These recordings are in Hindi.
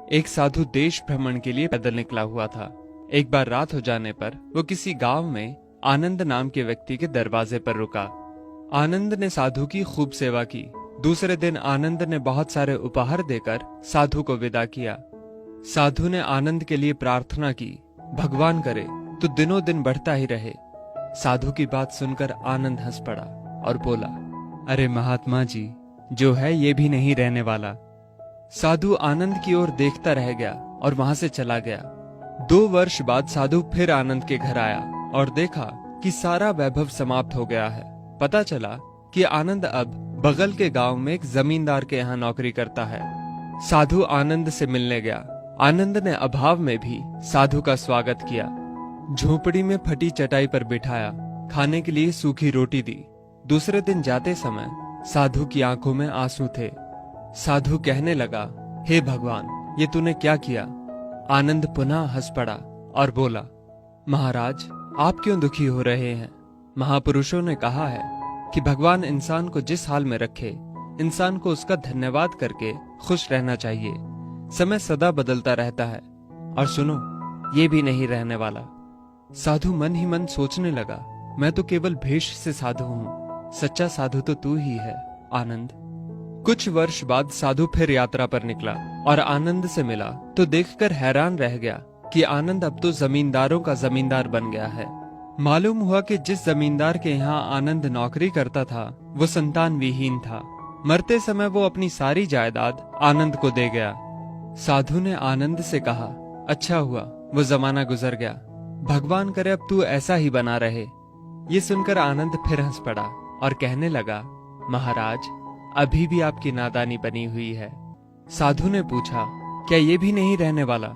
एक साधु देश भ्रमण के लिए पैदल निकला हुआ था। एक बार रात हो जाने पर वो किसी गांव में आनंद नाम के व्यक्ति के दरवाजे पर रुका। आनंद ने साधु की खूब सेवा की। दूसरे दिन आनंद ने बहुत सारे उपहार देकर साधु को विदा किया। साधु ने आनंद के लिए प्रार्थना की, भगवान करे तू दिनों दिन बढ़ता ही रहे। साधु की बात सुनकर आनंद हंस पड़ा और बोला, अरे महात्मा जी, जो है ये भी नहीं रहने वाला। साधु आनंद की ओर देखता रह गया और वहां से चला गया। 2 वर्ष बाद साधु फिर आनंद के घर आया और देखा कि सारा वैभव समाप्त हो गया है। पता चला कि आनंद अब बगल के गांव में एक जमींदार के यहाँ नौकरी करता है। साधु आनंद से मिलने गया। आनंद ने अभाव में भी साधु का स्वागत किया। झोपड़ी में फटी चटाई पर बिठाया, खाने के लिए सूखी रोटी दी। दूसरे दिन जाते समय साधु की आंखों में आंसू थे। साधु कहने लगा, हे भगवान, ये तूने क्या किया? आनंद पुनः हंस पड़ा और बोला, महाराज, आप क्यों दुखी हो रहे हैं? महापुरुषों ने कहा है कि भगवान इंसान को जिस हाल में रखे, इंसान को उसका धन्यवाद करके खुश रहना चाहिए। समय सदा बदलता रहता है और सुनो, ये भी नहीं रहने वाला। साधु मन ही मन सोचने लगा, मैं तो केवल भेष से साधु हूँ, सच्चा साधु तो तू ही है आनंद। कुछ वर्ष बाद साधु फिर यात्रा पर निकला और आनंद से मिला तो देखकर हैरान रह गया कि आनंद अब तो जमींदारों का जमींदार बन गया है। मालूम हुआ कि जिस जमींदार के यहाँ आनंद नौकरी करता था वो संतान विहीन था। मरते समय वो अपनी सारी जायदाद आनंद को दे गया। साधु ने आनंद से कहा, अच्छा हुआ वो जमाना गुजर गया, भगवान करे अब तू ऐसा ही बना रहे। ये सुनकर आनंद फिर हंस पड़ा और कहने लगा, महाराज, अभी भी आपकी नादानी बनी हुई है। साधु ने पूछा, क्या ये भी नहीं रहने वाला?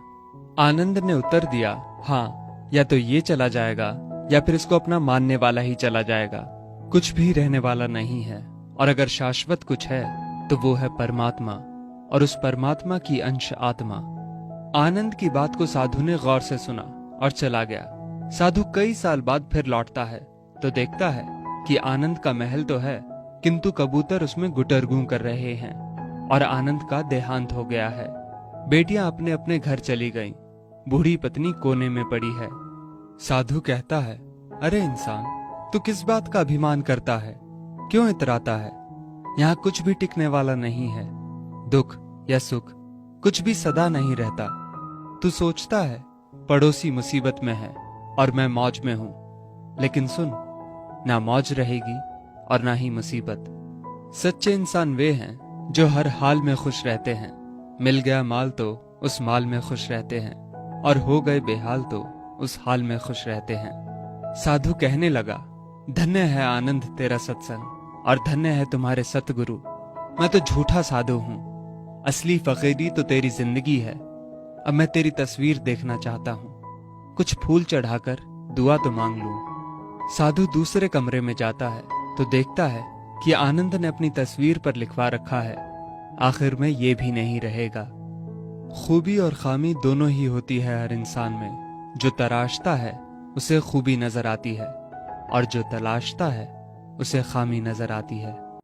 आनंद ने उत्तर दिया, हाँ, या तो ये चला जाएगा या फिर इसको अपना मानने वाला ही चला जाएगा। कुछ भी रहने वाला नहीं है, और अगर शाश्वत कुछ है तो वो है परमात्मा, और उस परमात्मा की अंश आत्मा। आनंद की बात को साधु ने गौर से सुना और चला गया। साधु कई साल बाद फिर लौटता है तो देखता है कि आनंद का महल तो है, किंतु कबूतर उसमें गुटरगू कर रहे हैं और आनंद का देहांत हो गया है। बेटियां अपने अपने घर चली गईं, बूढ़ी पत्नी कोने में पड़ी है। साधु कहता है, अरे इंसान, तू किस बात का अभिमान करता है? क्यों इतराता है? यहाँ कुछ भी टिकने वाला नहीं है। दुख या सुख कुछ भी सदा नहीं रहता। तू सोचता है पड़ोसी मुसीबत में है और मैं मौज में हूं, लेकिन सुन, ना मौज रहेगी और ना ही मुसीबत। सच्चे इंसान वे हैं जो हर हाल में खुश रहते हैं। मिल गया माल तो उस माल में खुश रहते हैं, और हो गए बेहाल तो उस हाल में खुश रहते हैं। साधु कहने लगा, धन्य है आनंद तेरा सत्संग, और धन्य है तुम्हारे सतगुरु। मैं तो झूठा साधु हूं, असली फकीरी तो तेरी जिंदगी है। अब मैं तेरी तस्वीर देखना चाहता हूं, कुछ फूल चढ़ाकर दुआ तो मांग लूं। साधु दूसरे कमरे में जाता है तो देखता है कि आनंद ने अपनी तस्वीर पर लिखवा रखा है, आखिर में ये भी नहीं रहेगा। खूबी और खामी दोनों ही होती है हर इंसान में। जो तराशता है उसे खूबी नजर आती है, और जो तलाशता है उसे खामी नजर आती है।